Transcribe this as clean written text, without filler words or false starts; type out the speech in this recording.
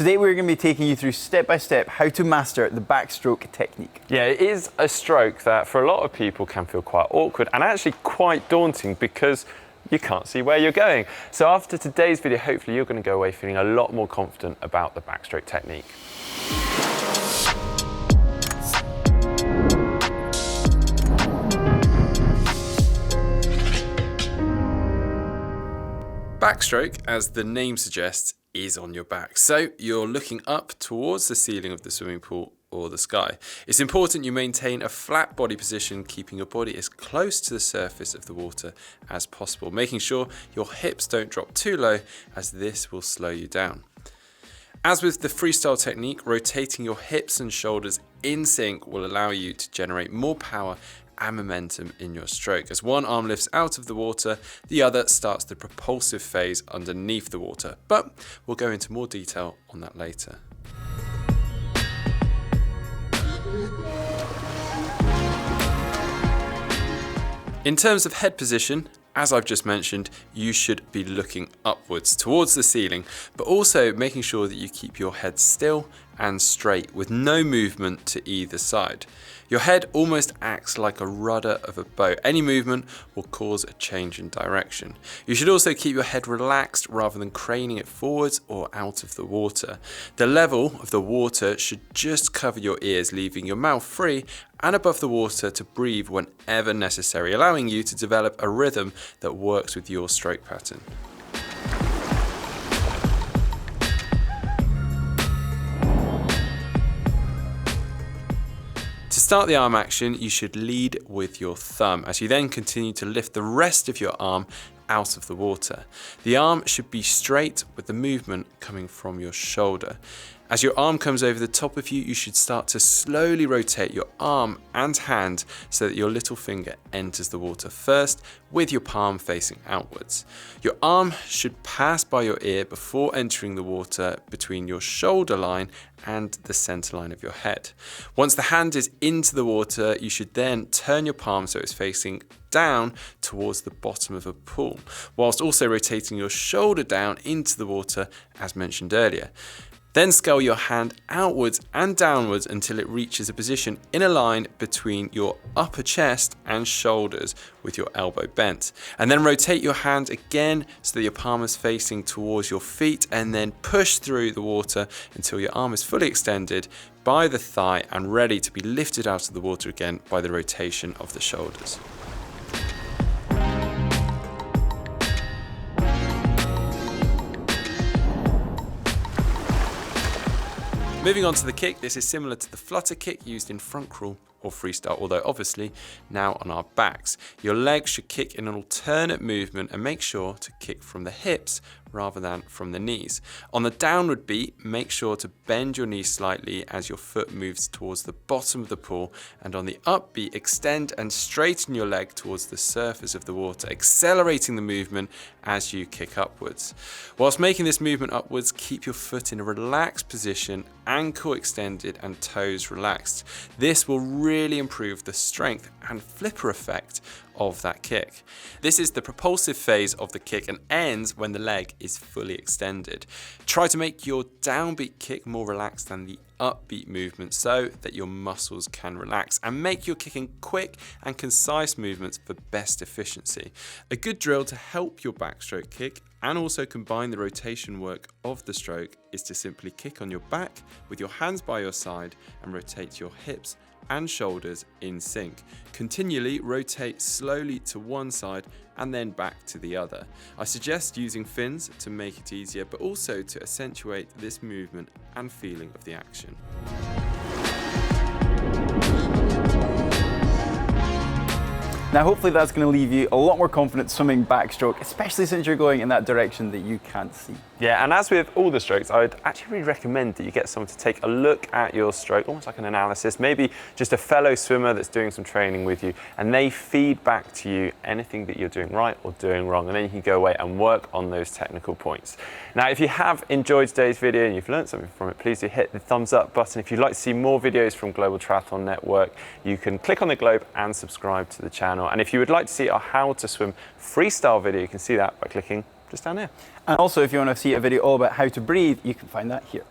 Today we're going to be taking you through step by step how to master the backstroke technique. Yeah, it is a stroke that for a lot of people can feel quite awkward and actually quite daunting because you can't see where you're going. So after today's video, hopefully you're going to go away feeling a lot more confident about the backstroke technique. Backstroke, as the name suggests, is on your back. So you're looking up towards the ceiling of the swimming pool or the sky. It's important you maintain a flat body position, keeping your body as close to the surface of the water as possible, making sure your hips don't drop too low, as this will slow you down. As with the freestyle technique, rotating your hips and shoulders in sync will allow you to generate more power and momentum in your stroke. As one arm lifts out of the water, the other starts the propulsive phase underneath the water. But we'll go into more detail on that later. In terms of head position, as I've just mentioned, you should be looking upwards towards the ceiling, but also making sure that you keep your head still and straight with no movement to either side. Your head almost acts like a rudder of a boat. Any movement will cause a change in direction. You should also keep your head relaxed rather than craning it forwards or out of the water. The level of the water should just cover your ears, leaving your mouth free and above the water to breathe whenever necessary, allowing you to develop a rhythm that works with your stroke pattern. To start the arm action, you should lead with your thumb as you then continue to lift the rest of your arm out of the water. The arm should be straight with the movement coming from your shoulder. As your arm comes over the top of you, you should start to slowly rotate your arm and hand so that your little finger enters the water first, with your palm facing outwards. Your arm should pass by your ear before entering the water between your shoulder line and the center line of your head. Once the hand is into the water, you should then turn your palm so it's facing down towards the bottom of a pool, whilst also rotating your shoulder down into the water as mentioned earlier. Then scale your hand outwards and downwards until it reaches a position in a line between your upper chest and shoulders with your elbow bent. And then rotate your hand again so that your palm is facing towards your feet, and then push through the water until your arm is fully extended by the thigh and ready to be lifted out of the water again by the rotation of the shoulders. Moving on to the kick, this is similar to the flutter kick used in front crawl or freestyle, although obviously now on our backs. Your legs should kick in an alternate movement and make sure to kick from the hips rather than from the knees. On the downward beat, make sure to bend your knees slightly as your foot moves towards the bottom of the pool, and on the upbeat, extend and straighten your leg towards the surface of the water, accelerating the movement as you kick upwards. Whilst making this movement upwards, keep your foot in a relaxed position, ankle extended and toes relaxed. This will really improve the strength and flipper effect of that kick. This is the propulsive phase of the kick and ends when the leg is fully extended. Try to make your downbeat kick more relaxed than the upbeat movement so that your muscles can relax, and make your kicking quick and concise movements for best efficiency. A good drill to help your backstroke kick and also combine the rotation work of the stroke is to simply kick on your back with your hands by your side and rotate your hips and shoulders in sync. Continually rotate slowly to one side and then back to the other. I suggest using fins to make it easier, but also to accentuate this movement and feeling of the action. Now hopefully that's going to leave you a lot more confident swimming backstroke, especially since you're going in that direction that you can't see. Yeah, and as with all the strokes, I would actually really recommend that you get someone to take a look at your stroke, almost like an analysis, maybe just a fellow swimmer that's doing some training with you, and they feed back to you anything that you're doing right or doing wrong, and then you can go away and work on those technical points. Now, if you have enjoyed today's video and you've learned something from it, please do hit the thumbs up button. If you'd like to see more videos from Global Triathlon Network, you can click on the globe and subscribe to the channel. And if you would like to see our How to Swim freestyle video, you can see that by clicking just down here. And also, if you want to see a video all about how to breathe, you can find that here.